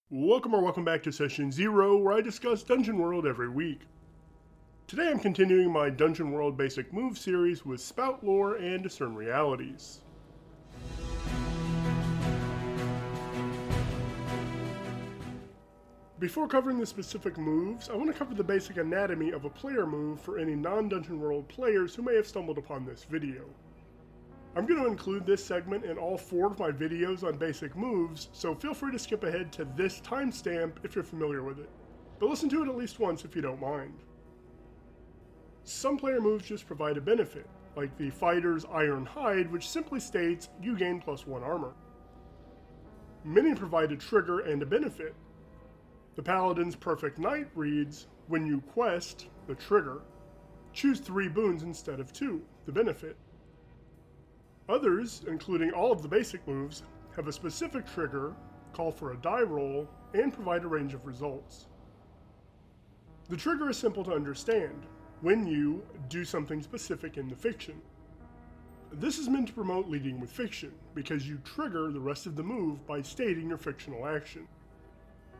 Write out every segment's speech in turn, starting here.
Welcome back to Session 0, where I discuss Dungeon World every week. Today I'm continuing my Dungeon World Basic Move series with Spout Lore and Discern Realities. Before covering the specific moves, I want to cover the basic anatomy of a player move for any non-Dungeon World players who may have stumbled upon this video. I'm going to include this segment in all 4 of my videos on basic moves, so feel free to skip ahead to this timestamp if you're familiar with it, but listen to it at least once if you don't mind. Some player moves just provide a benefit, like the fighter's Iron Hide, which simply states you gain +1 armor. Many provide a trigger and a benefit. The Paladin's Perfect Knight reads, when you quest, the trigger, choose 3 boons instead of 2, the benefit. Others, including all of the basic moves, have a specific trigger, call for a die roll, and provide a range of results. The trigger is simple to understand, when you do something specific in the fiction. This is meant to promote leading with fiction, because you trigger the rest of the move by stating your fictional action.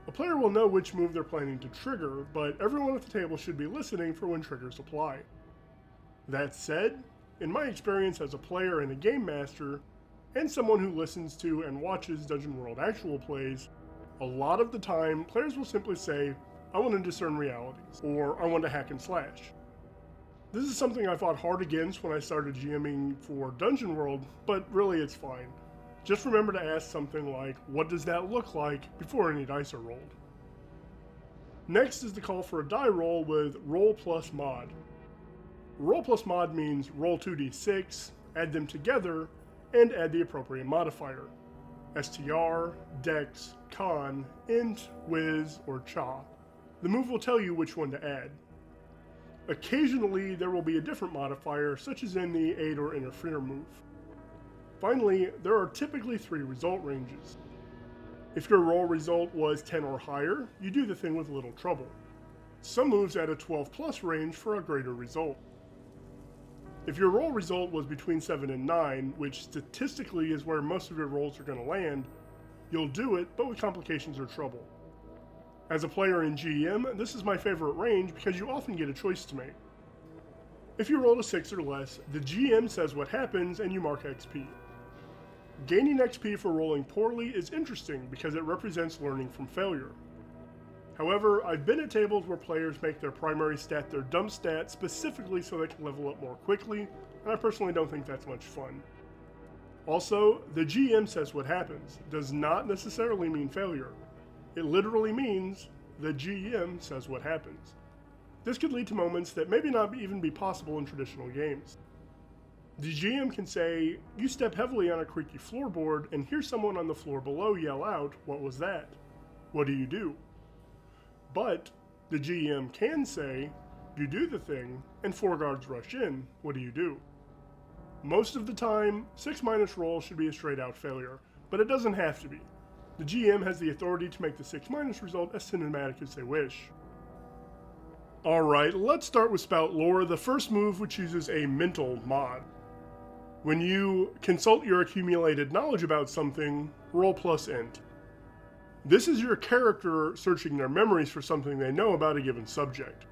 A player will know which move they're planning to trigger, but everyone at the table should be listening for when triggers apply. That said, in my experience as a player and a game master, and someone who listens to and watches Dungeon World actual plays, a lot of the time players will simply say, I want to discern realities, or I want to hack and slash. This is something I fought hard against when I started GMing for Dungeon World, but really it's fine. Just remember to ask something like, what does that look like, before any dice are rolled. Next is the call for a die roll with roll plus mod. Roll plus mod means roll 2d6, add them together, and add the appropriate modifier. STR, Dex, Con, Int, Wiz, or Cha. The move will tell you which one to add. Occasionally, there will be a different modifier, such as in the Aid or Interfere move. Finally, there are typically 3 result ranges. If your roll result was 10 or higher, you do the thing with little trouble. Some moves add a 12 plus range for a greater result. If your roll result was between 7 and 9, which statistically is where most of your rolls are going to land, you'll do it, but with complications or trouble. As a player in GM, this is my favorite range because you often get a choice to make. If you roll a 6 or less, the GM says what happens and you mark XP. Gaining XP for rolling poorly is interesting because it represents learning from failure. However, I've been at tables where players make their primary stat their dump stat specifically so they can level up more quickly, and I personally don't think that's much fun. Also, the GM says what happens does not necessarily mean failure. It literally means the GM says what happens. This could lead to moments that maybe not even be possible in traditional games. The GM can say, you step heavily on a creaky floorboard and hear someone on the floor below yell out, what was that? What do you do? But the GM can say, you do the thing, and 4 guards rush in, what do you do? Most of the time, 6- roll should be a straight out failure, but it doesn't have to be. The GM has the authority to make the 6- result as cinematic as they wish. Alright, let's start with Spout Lore, the first move which uses a mental mod. When you consult your accumulated knowledge about something, roll plus int. This is your character searching their memories for something they know about a given subject.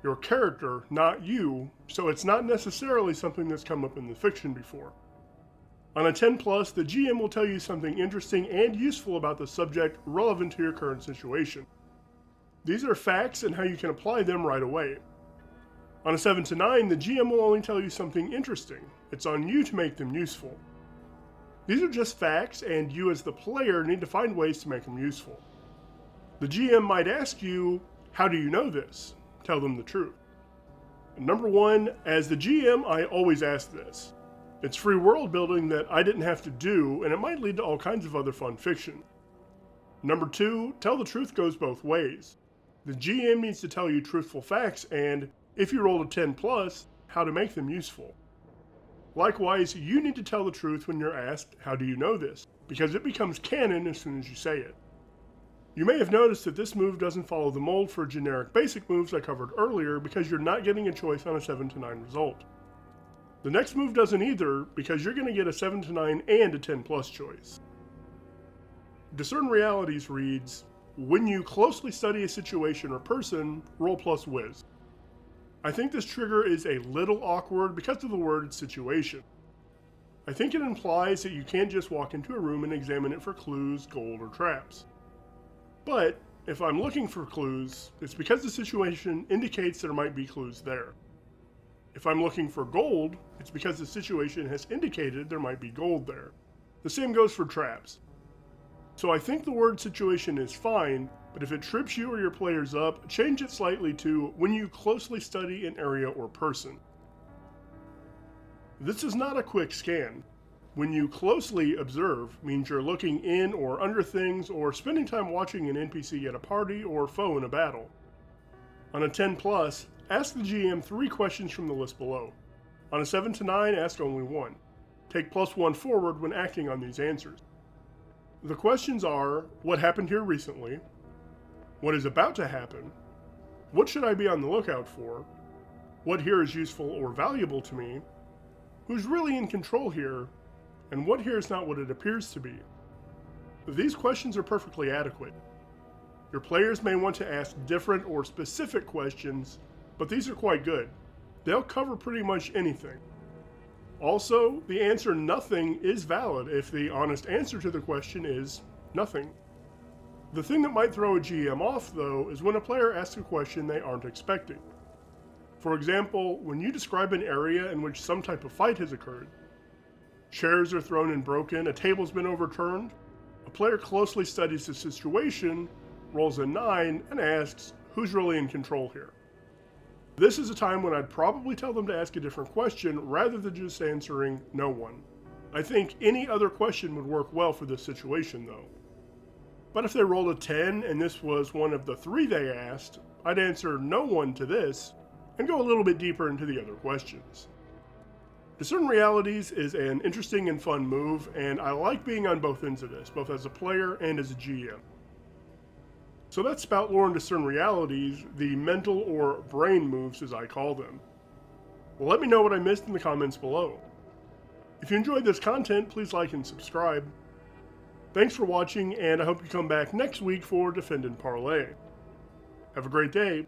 Your character, not you, so it's not necessarily something that's come up in the fiction before. On a 10+, the GM will tell you something interesting and useful about the subject relevant to your current situation. These are facts and how you can apply them right away. On a 7 to 9, the GM will only tell you something interesting. It's on you to make them useful. These are just facts, and you as the player need to find ways to make them useful. The GM might ask you, how do you know this? Tell them the truth. Number 1, as the GM, I always ask this. It's free world building that I didn't have to do, and it might lead to all kinds of other fun fiction. Number 2, tell the truth goes both ways. The GM needs to tell you truthful facts, and if you rolled a 10+, how to make them useful. Likewise, you need to tell the truth when you're asked, how do you know this? Because it becomes canon as soon as you say it. You may have noticed that this move doesn't follow the mold for generic basic moves I covered earlier because you're not getting a choice on a 7 to 9 result. The next move doesn't either because you're going to get a 7 to 9 and a 10+ choice. Discern Realities reads, when you closely study a situation or person, roll plus whiz. I think this trigger is a little awkward because of the word situation. I think it implies that you can't just walk into a room and examine it for clues, gold, or traps. But if I'm looking for clues, it's because the situation indicates there might be clues there. If I'm looking for gold, it's because the situation has indicated there might be gold there. The same goes for traps. So I think the word situation is fine, but if it trips you or your players up, change it slightly to when you closely study an area or person. This is not a quick scan. When you closely observe means you're looking in or under things or spending time watching an NPC at a party or foe in a battle. On a 10+, ask the GM 3 questions from the list below. On a 7 to 9, ask only 1. Take +1 forward when acting on these answers. The questions are, what happened here recently? What is about to happen? What should I be on the lookout for? What here is useful or valuable to me? Who's really in control here? And what here is not what it appears to be? These questions are perfectly adequate. Your players may want to ask different or specific questions, but these are quite good. They'll cover pretty much anything. Also, the answer nothing is valid if the honest answer to the question is nothing. The thing that might throw a GM off, though, is when a player asks a question they aren't expecting. For example, when you describe an area in which some type of fight has occurred, chairs are thrown and broken, a table's been overturned, a player closely studies the situation, rolls a 9, and asks, who's really in control here? This is a time when I'd probably tell them to ask a different question rather than just answering no one. I think any other question would work well for this situation though. But if they rolled a 10 and this was one of the 3 they asked, I'd answer no one to this and go a little bit deeper into the other questions. Discern Realities is an interesting and fun move, and I like being on both ends of this, both as a player and as a GM. So that's Spout Lore and Discern Realities, the mental or brain moves as I call them. Well, let me know what I missed in the comments below. If you enjoyed this content, please like and subscribe. Thanks for watching, and I hope you come back next week for Defend and Parlay. Have a great day.